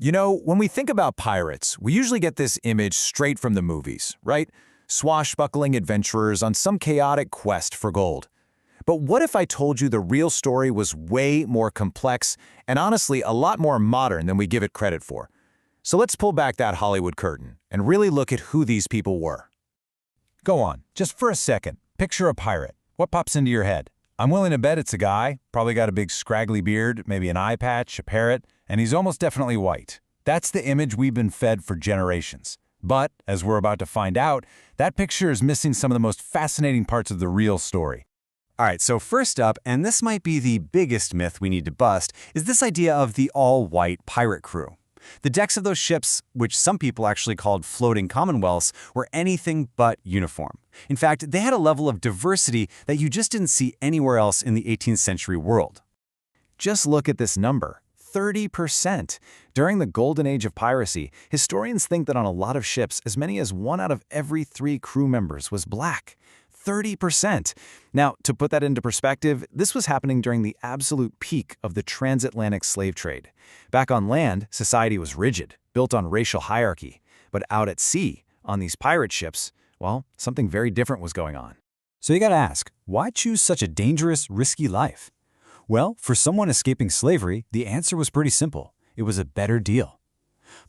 You know, when we think about pirates, we usually get this image straight from the movies, right? Swashbuckling adventurers on some chaotic quest for gold. But what if I told you the real story was way more complex and honestly a lot more modern than we give it credit for? So let's pull back that Hollywood curtain and really look at who these people were. Go on, just for a second, picture a pirate. What pops into your head? I'm willing to bet it's a guy, probably got a big scraggly beard, maybe an eye patch, a parrot, and he's almost definitely white. That's the image we've been fed for generations. But, as we're about to find out, that picture is missing some of the most fascinating parts of the real story. All right, so first up, and this might be the biggest myth we need to bust, is this idea of the all-white pirate crew. The decks of those ships, which some people actually called floating commonwealths, were anything but uniform. In fact, they had a level of diversity that you just didn't see anywhere else in the 18th century world. Just look at this number, 30%. During the golden age of piracy, historians think that on a lot of ships, as many as 1 out of every 3 crew members was black. 30%. Now, to put that into perspective, this was happening during the absolute peak of the transatlantic slave trade. Back on land, society was rigid, built on racial hierarchy. But out at sea, on these pirate ships, well, something very different was going on. So you gotta ask, why choose such a dangerous, risky life? Well, for someone escaping slavery, the answer was pretty simple. It was a better deal.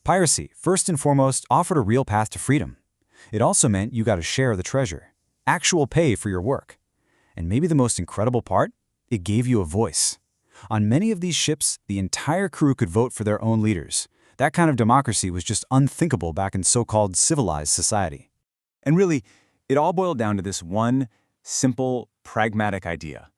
Piracy, first and foremost, offered a real path to freedom. It also meant you got a share of the treasure. Actual pay for your work. And maybe the most incredible part? It gave you a voice. On many of these ships, the entire crew could vote for their own leaders. That kind of democracy was just unthinkable back in so-called civilized society. And really, it all boiled down to this one simple, pragmatic idea.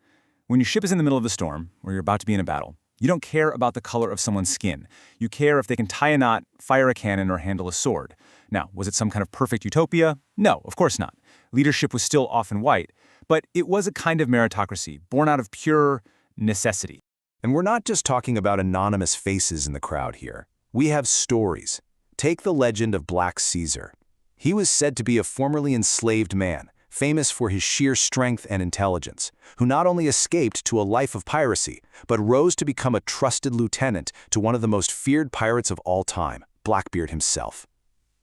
When your ship is in the middle of a storm, or you're about to be in a battle, you don't care about the color of someone's skin. You care if they can tie a knot, fire a cannon, or handle a sword. Now, was it some kind of perfect utopia? No, of course not. Leadership was still often white, but it was a kind of meritocracy born out of pure necessity. And we're not just talking about anonymous faces in the crowd here. We have stories. Take the legend of Black Caesar. He was said to be a formerly enslaved man, famous for his sheer strength and intelligence, who not only escaped to a life of piracy, but rose to become a trusted lieutenant to one of the most feared pirates of all time, Blackbeard himself.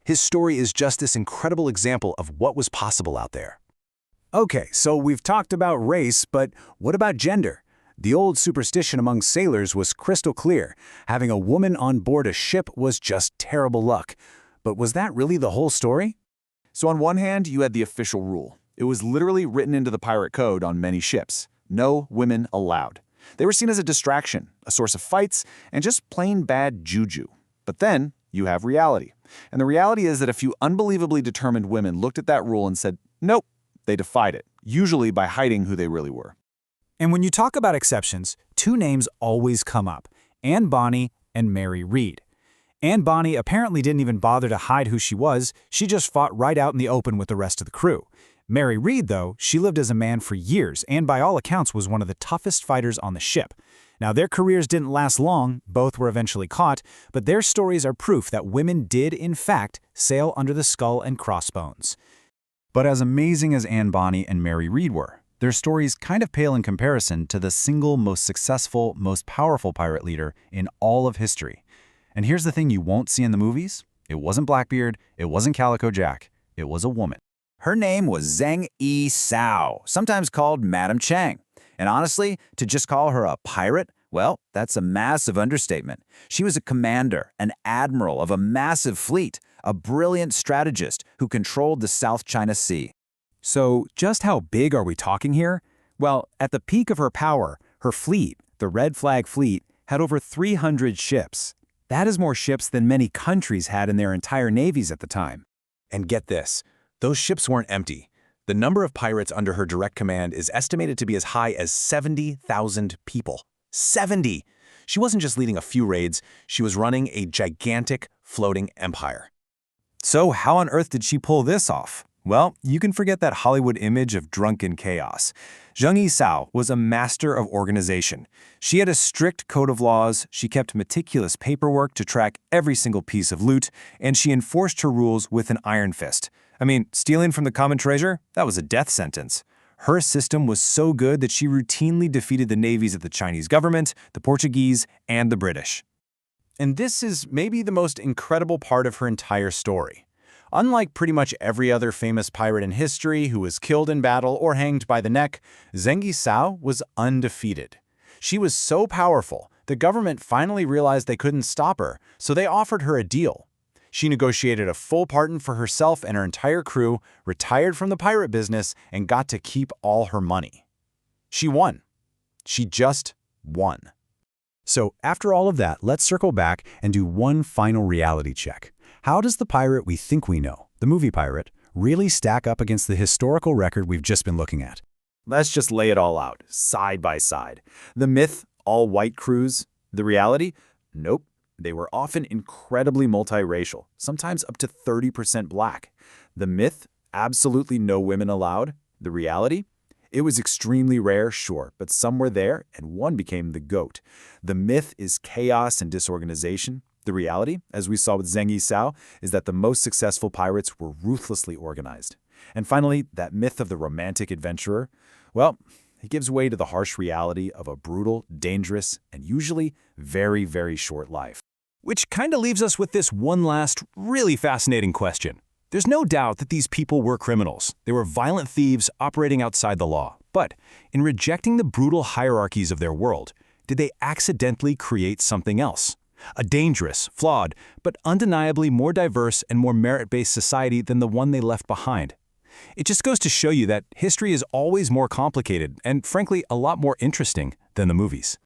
His story is just this incredible example of what was possible out there. Okay, so we've talked about race, but what about gender? The old superstition among sailors was crystal clear. Having a woman on board a ship was just terrible luck. But was that really the whole story? So on one hand, you had the official rule. It was literally written into the pirate code on many ships. No women allowed. They were seen as a distraction, a source of fights, and just plain bad juju. But then you have reality. And the reality is that a few unbelievably determined women looked at that rule and said, nope, they defied it, usually by hiding who they really were. And when you talk about exceptions, 2 names always come up, Anne Bonny and Mary Read. Anne Bonny apparently didn't even bother to hide who she was, she just fought right out in the open with the rest of the crew. Mary Read, though, she lived as a man for years and by all accounts was one of the toughest fighters on the ship. Now, their careers didn't last long, both were eventually caught, but their stories are proof that women did, in fact, sail under the skull and crossbones. But as amazing as Anne Bonny and Mary Read were, their stories kind of pale in comparison to the single most successful, most powerful pirate leader in all of history. And here's the thing you won't see in the movies. It wasn't Blackbeard, it wasn't Calico Jack, it was a woman. Her name was Zheng Yi Sao, sometimes called Madam Chang. And honestly, to just call her a pirate, well, that's a massive understatement. She was a commander, an admiral of a massive fleet, a brilliant strategist who controlled the South China Sea. So, just how big are we talking here? Well, at the peak of her power, her fleet, the Red Flag Fleet, had over 300 ships. That is more ships than many countries had in their entire navies at the time. And get this, those ships weren't empty. The number of pirates under her direct command is estimated to be as high as 70,000 people. 70! She wasn't just leading a few raids, she was running a gigantic floating empire. So how on earth did she pull this off? Well, you can forget that Hollywood image of drunken chaos. Zheng Yi Sao was a master of organization. She had a strict code of laws, she kept meticulous paperwork to track every single piece of loot, and she enforced her rules with an iron fist. I mean, stealing from the common treasure? That was a death sentence. Her system was so good that she routinely defeated the navies of the Chinese government, the Portuguese, and the British. And this is maybe the most incredible part of her entire story. Unlike pretty much every other famous pirate in history who was killed in battle or hanged by the neck, Zheng Sao was undefeated. She was so powerful, the government finally realized they couldn't stop her, so they offered her a deal. She negotiated a full pardon for herself and her entire crew, retired from the pirate business, and got to keep all her money. She won. She just won. So after all of that, let's circle back and do one final reality check. How does the pirate we think we know, the movie pirate, really stack up against the historical record we've just been looking at? Let's just lay it all out, side by side. The myth, all-white crews. The reality? Nope. They were often incredibly multiracial, sometimes up to 30% black. The myth? Absolutely no women allowed. The reality? It was extremely rare, sure, but some were there, and one became the GOAT. The myth is chaos and disorganization. The reality, as we saw with Zheng Yisao, is that the most successful pirates were ruthlessly organized. And finally, that myth of the romantic adventurer, well, it gives way to the harsh reality of a brutal, dangerous, and usually very, very short life. Which kind of leaves us with this one last, really fascinating question. There's no doubt that these people were criminals. They were violent thieves operating outside the law. But in rejecting the brutal hierarchies of their world, did they accidentally create something else? A dangerous, flawed, but undeniably more diverse and more merit-based society than the one they left behind. It just goes to show you that history is always more complicated and, frankly, a lot more interesting than the movies.